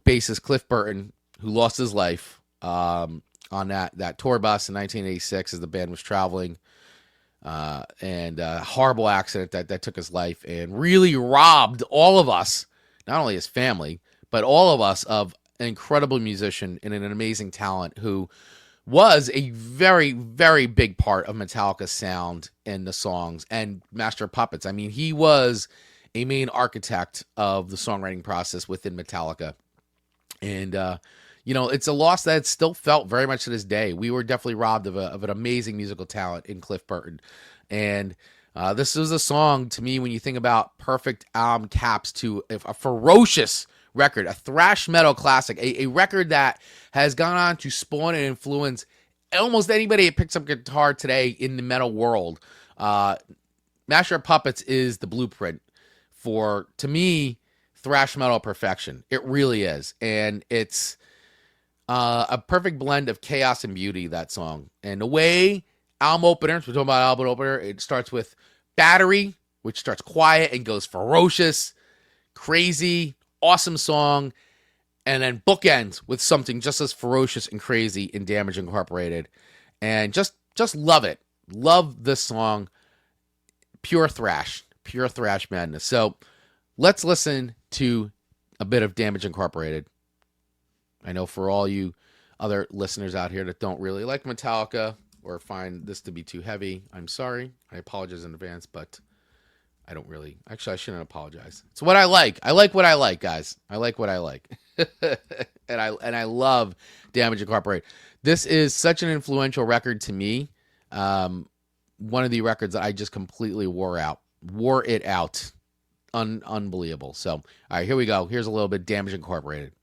S2: bassist Cliff Burton, who lost his life on that tour bus in 1986 as the band was traveling. And a horrible accident that took his life and really robbed all of us, not only his family, but all of us, of an incredible musician and an amazing talent who was a very, very big part of Metallica's sound and the songs and Master of Puppets. I mean, he was a main architect of the songwriting process within Metallica. And, it's a loss that still felt very much to this day. We were definitely robbed of an amazing musical talent in Cliff Burton. And this is a song, to me, when you think about perfect album caps to a ferocious record, a thrash metal classic, a record that has gone on to spawn and influence almost anybody that picks up guitar today in the metal world. Master of Puppets is the blueprint for, to me, thrash metal perfection. It really is. And it's a perfect blend of chaos and beauty, that song. And the way album openers, we're talking about album opener, it starts with Battery, which starts quiet and goes ferocious, crazy, awesome song, and then bookends with something just as ferocious and crazy in Damage Incorporated. And just love it. Love this song. Pure thrash madness. So let's listen to a bit of Damage Incorporated. I know for all you other listeners out here that don't really like Metallica or find this to be too heavy, I'm sorry. I apologize in advance, but I don't really. Actually, I shouldn't apologize. It's what I like. I like what I like, guys. I like what I like. and I love Damage Incorporated. This is such an influential record to me. One of the records that I just completely wore it out. Unbelievable. So, all right, here we go. Here's a little bit Damage Incorporated.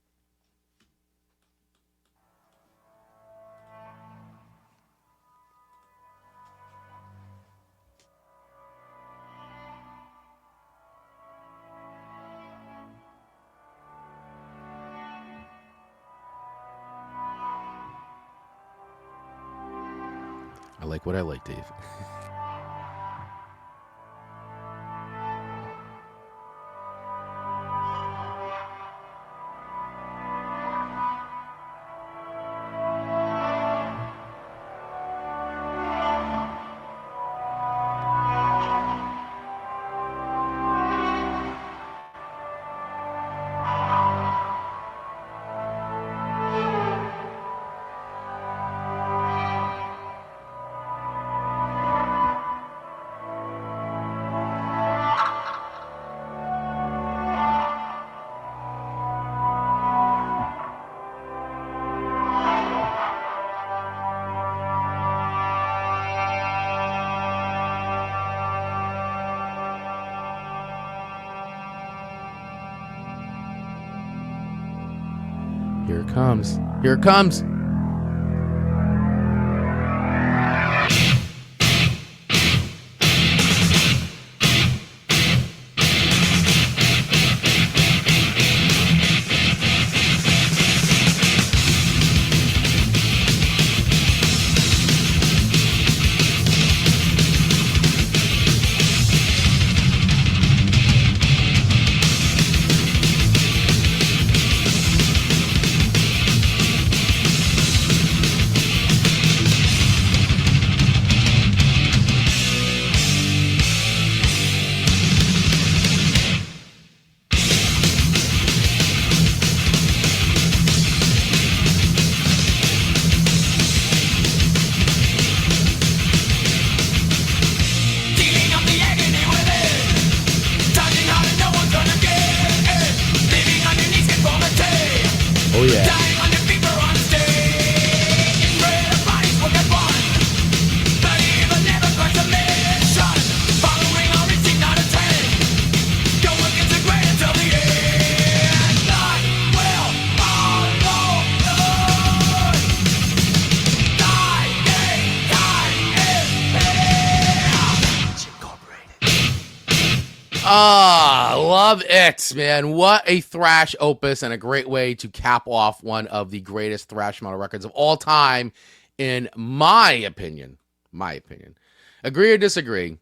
S2: I like what I like, Dave. Here it comes. Here it comes. Ah, love it, man. What a thrash opus and a great way to cap off one of the greatest thrash metal records of all time, in my opinion. My opinion. Agree or disagree?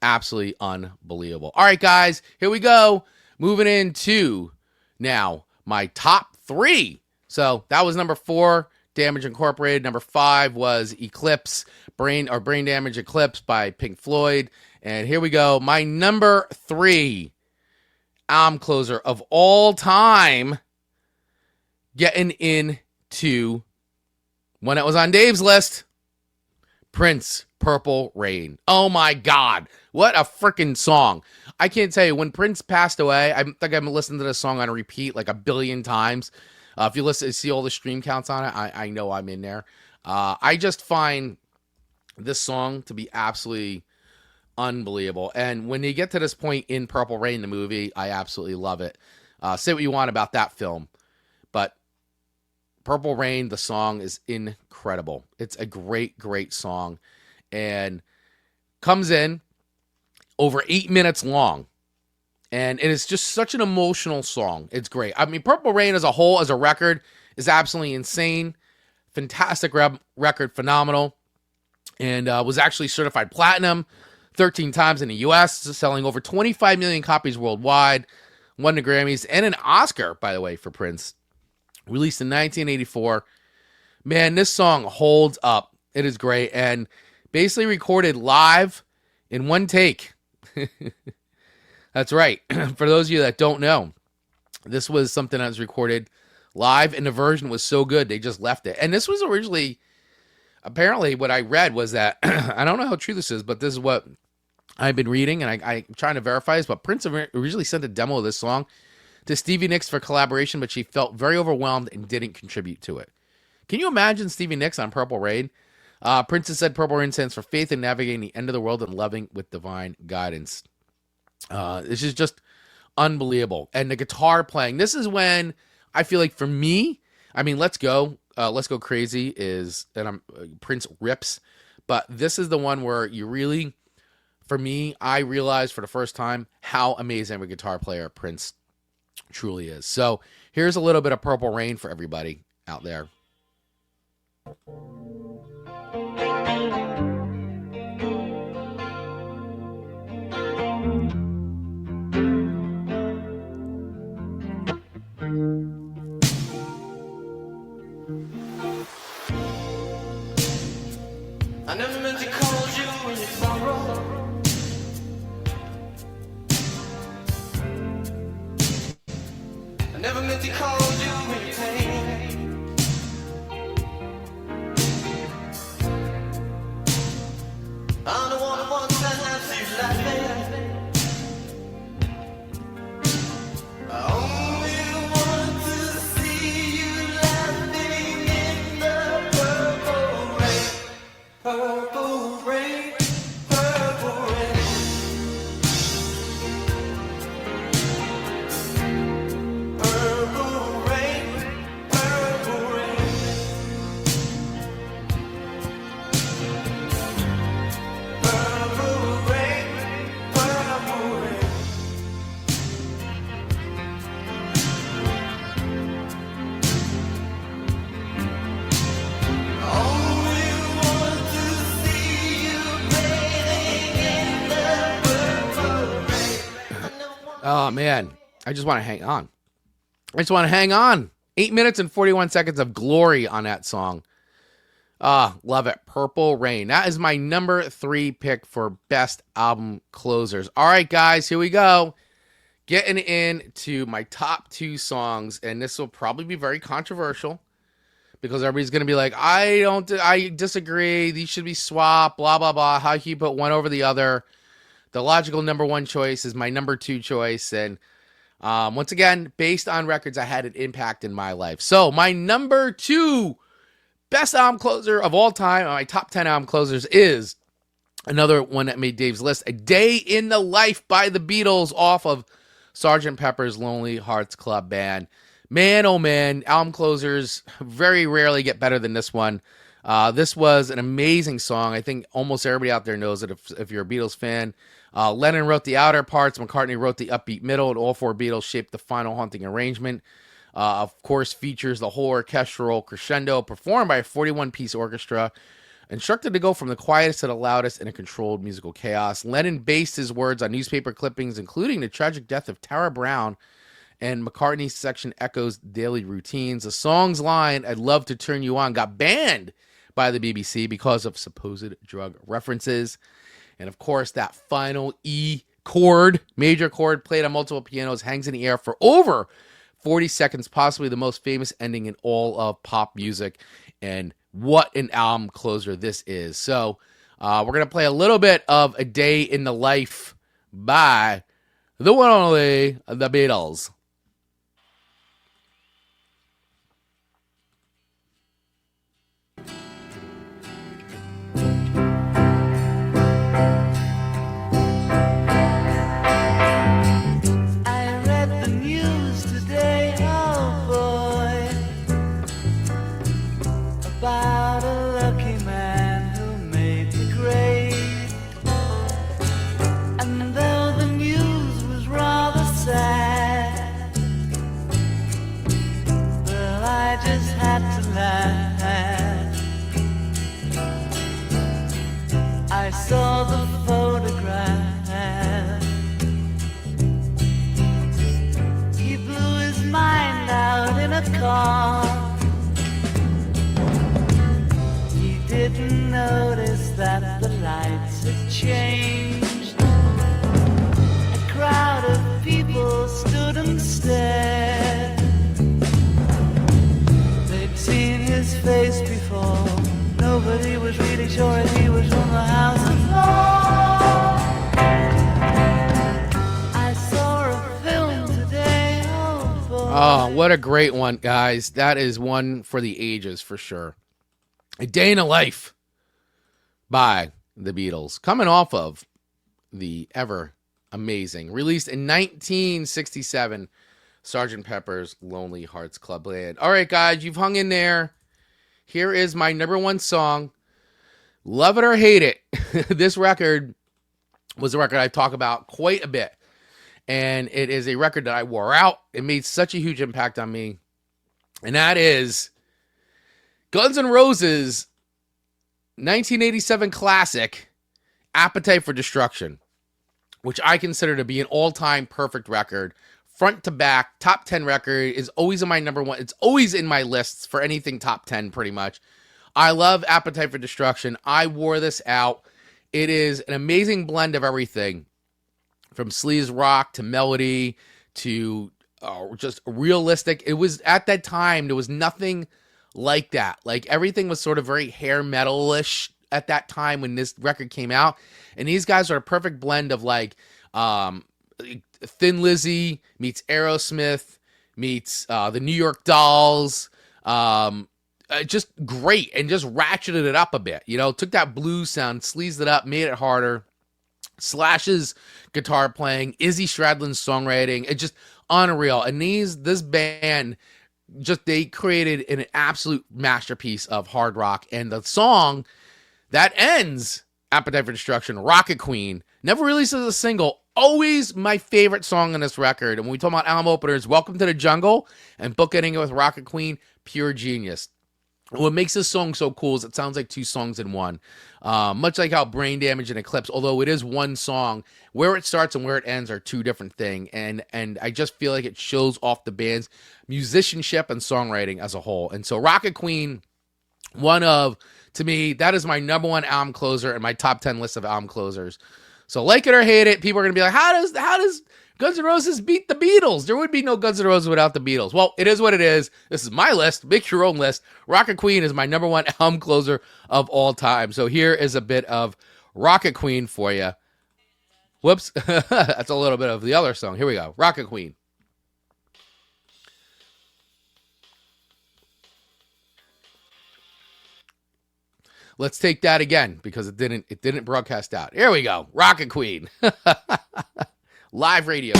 S2: Absolutely unbelievable. All right, guys, here we go. Moving into now my top 3. So that was number 4, Damage Incorporated. Number 5 was Eclipse, Brain Damage Eclipse by Pink Floyd. And here we go. My number 3 album closer of all time, getting into one that was on Dave's list, Prince, Purple Rain. Oh my God. What a freaking song. I can't tell you, when Prince passed away, I think I've listened to this song on repeat like a billion times. If you see all the stream counts on it, I know I'm in there. I just find this song to be absolutely unbelievable. And when you get to this point in Purple Rain, the movie, I absolutely love it. Say what you want about that film, but Purple Rain, the song, is incredible. It's a great, great song, and comes in over 8 minutes long. And it is just such an emotional song. It's great. I mean, Purple Rain as a whole, as a record, is absolutely insane. Fantastic record, phenomenal. And was actually certified platinum 13 times in the U.S., selling over 25 million copies worldwide. Won the Grammys and an Oscar, by the way, for Prince. Released in 1984. Man, this song holds up. It is great. And basically recorded live in one take. That's right. For those of you that don't know, this was something that was recorded live, and the version was so good, they just left it. And this was originally, apparently, what I read was that, I don't know how true this is, but this is what I've been reading, and I'm trying to verify this, but Prince originally sent a demo of this song to Stevie Nicks for collaboration, but she felt very overwhelmed and didn't contribute to it. Can you imagine Stevie Nicks on Purple Rain? Prince has said Purple Rain stands for faith in navigating the end of the world and loving with divine guidance. This is just unbelievable. And the guitar playing, this is when I feel like, for me, I mean, Let's Go Crazy is, and Prince rips, but this is the one where you really, for me, I realized for the first time how amazing of a guitar player Prince truly is. So here's a little bit of Purple Rain for everybody out there.
S1: I never meant to call you when you sorrow. I never meant to call you when you pain. I'm the one who wants that see you laughing. I only want to see you laughing in the purple rain. Purple rain, purple rain. Purple rain, purple rain. Purple rain, purple rain. Only want to see you bathing in the purple rain.
S2: Oh, man. I just want to hang on. 8 minutes and 41 seconds of glory on that song. Love it. Purple Rain. That is my number 3 pick for best album closers. All right, guys, here we go. Getting into my top 2 songs, and this will probably be very controversial because everybody's going to be like, I disagree. These should be swapped, blah, blah, blah. How can you put one over the other? The logical number 1 choice is my number 2 choice. And once again, based on records that had an impact in my life. So my number 2 best album closer of all time, my top 10 album closers, is another one that made Dave's list, A Day in the Life by the Beatles off of Sgt. Pepper's Lonely Hearts Club Band. Man, oh man, album closers very rarely get better than this one. This was an amazing song. I think almost everybody out there knows it if you're a Beatles fan. Lennon wrote the outer parts, McCartney wrote the upbeat middle, and all four Beatles shaped the final haunting arrangement. Of course, features the whole orchestral crescendo performed by a 41-piece orchestra, instructed to go from the quietest to the loudest in a controlled musical chaos. Lennon based his words on newspaper clippings, including the tragic death of Tara Brown, and McCartney's section echoes daily routines. The song's line, "I'd love to turn you on," got banned by the BBC because of supposed drug references. And of course, that final E chord, major chord, played on multiple pianos, hangs in the air for over 40 seconds, possibly the most famous ending in all of pop music. And what an album closer this is. So we're going to play a little bit of A Day in the Life by the one and only The Beatles.
S1: I read the news today, oh boy, about a lucky man who made the grade. And though the news was rather sad, well, I just had to laugh. I saw the photograph. He blew his mind out in a car. He didn't notice that the lights had changed. A crowd of people stood and stared. They'd seen his face before. Nobody was really sure if he was from the House of Lords. I saw a film today, oh boy.
S2: Oh, what a great one, guys. That is one for the ages, for sure. A Day in the Life by the Beatles, coming off of the ever amazing, released in 1967, Sgt. Pepper's Lonely Hearts Club Band. All right, guys, you've hung in there. Here is my number one song. Love it or hate it. This record was a record I talk about quite a bit. And it is a record that I wore out. It made such a huge impact on me. And that is Guns N' Roses' 1987 classic, Appetite for Destruction, which I consider to be an all-time perfect record. Front to back, top 10 record, is always in my number one. It's always in my lists for anything top 10, pretty much. I love Appetite for Destruction. I wore this out. It is an amazing blend of everything, from sleaze rock to melody to just realistic. It was, at that time, there was nothing like that. Like, everything was sort of very hair metal-ish at that time when this record came out. And these guys are a perfect blend of, like, Thin Lizzy meets Aerosmith meets the New York Dolls. Just great, and just ratcheted it up a bit. You know, took that blues sound, sleazed it up, made it harder. Slash's guitar playing, Izzy Stradlin's songwriting, it's just unreal. And this band, just, they created an absolute masterpiece of hard rock. And the song that ends Appetite for Destruction, Rocket Queen, never released as a single, always my favorite song on this record. And when we talk about album openers, Welcome to the Jungle and bookending it with Rocket Queen, pure genius. What makes this song so cool is it sounds like two songs in one. Much like how Brain Damage and Eclipse, although it is one song, where it starts and where it ends are two different things. And I just feel like it shows off the band's musicianship and songwriting as a whole. And so Rocket Queen, to me, that is my number one album closer in my top 10 list of album closers. So like it or hate it, people are going to be like, how does Guns N' Roses beat the Beatles? There would be no Guns N' Roses without the Beatles. Well, it is what it is. This is my list. Make your own list. Rocket Queen is my number one album closer of all time. So here is a bit of Rocket Queen for you. Whoops. That's a little bit of the other song. Here we go. Rocket Queen. Let's take that again because it didn't broadcast out. Here we go. Rocket Queen. Live radio.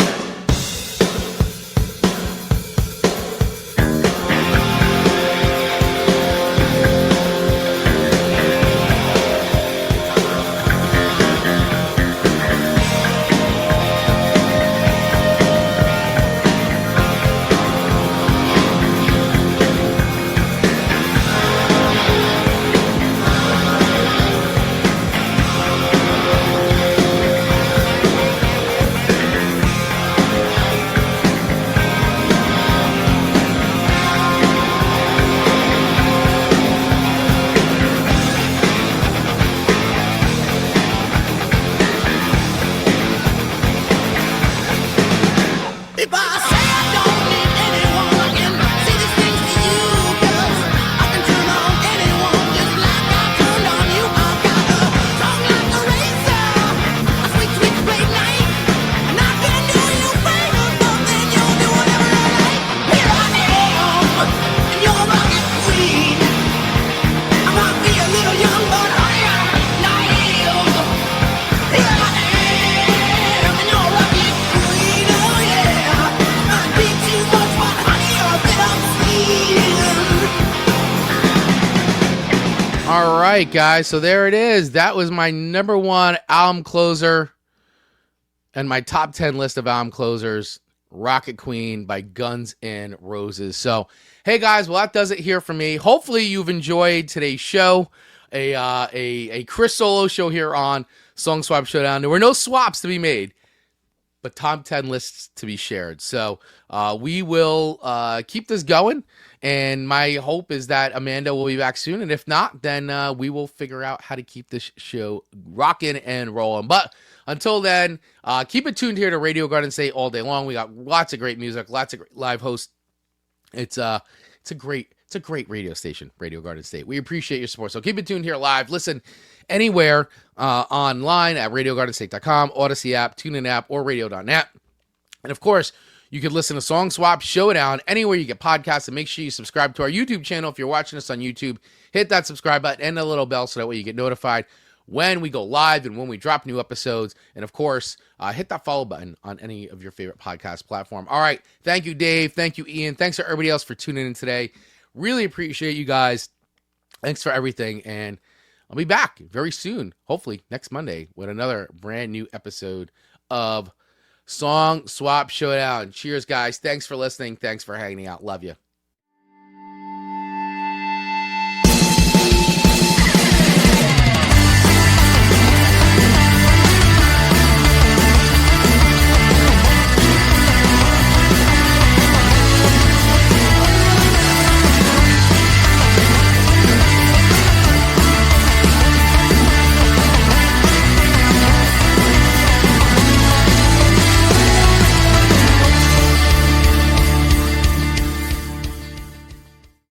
S2: right, guys. So there it is. That was my number one album closer and my top 10 list of album closers, Rocket Queen by Guns N' Roses. So, hey, guys, well, that does it here for me. Hopefully you've enjoyed today's show, a Chris Solo show here on Song Swap Showdown. There were no swaps to be made, but top 10 lists to be shared. So we will keep this going, and my hope is that Amanda will be back soon, and if not, then we will figure out how to keep this show rocking and rolling. But until then, keep it tuned here to Radio Garden State all day long. We got lots of great music, lots of great live hosts. It's a great radio station, Radio Garden State. We appreciate your support. So keep it tuned here live. Listen anywhere online at radiogardenstate.com, Odyssey app, TuneIn app, or radio.net. And of course, you can listen to Song Swap Showdown anywhere you get podcasts, and make sure you subscribe to our YouTube channel. If you're watching us on YouTube, hit that subscribe button and the little bell so that way you get notified when we go live and when we drop new episodes. And of course, hit that follow button on any of your favorite podcast platform. All right. Thank you, Dave. Thank you, Ian. Thanks for everybody else for tuning in today. Really appreciate you guys. Thanks for everything. And I'll be back very soon, hopefully next Monday, with another brand new episode of Song Swap Showdown. Cheers, guys. Thanks for listening. Thanks for hanging out. Love you.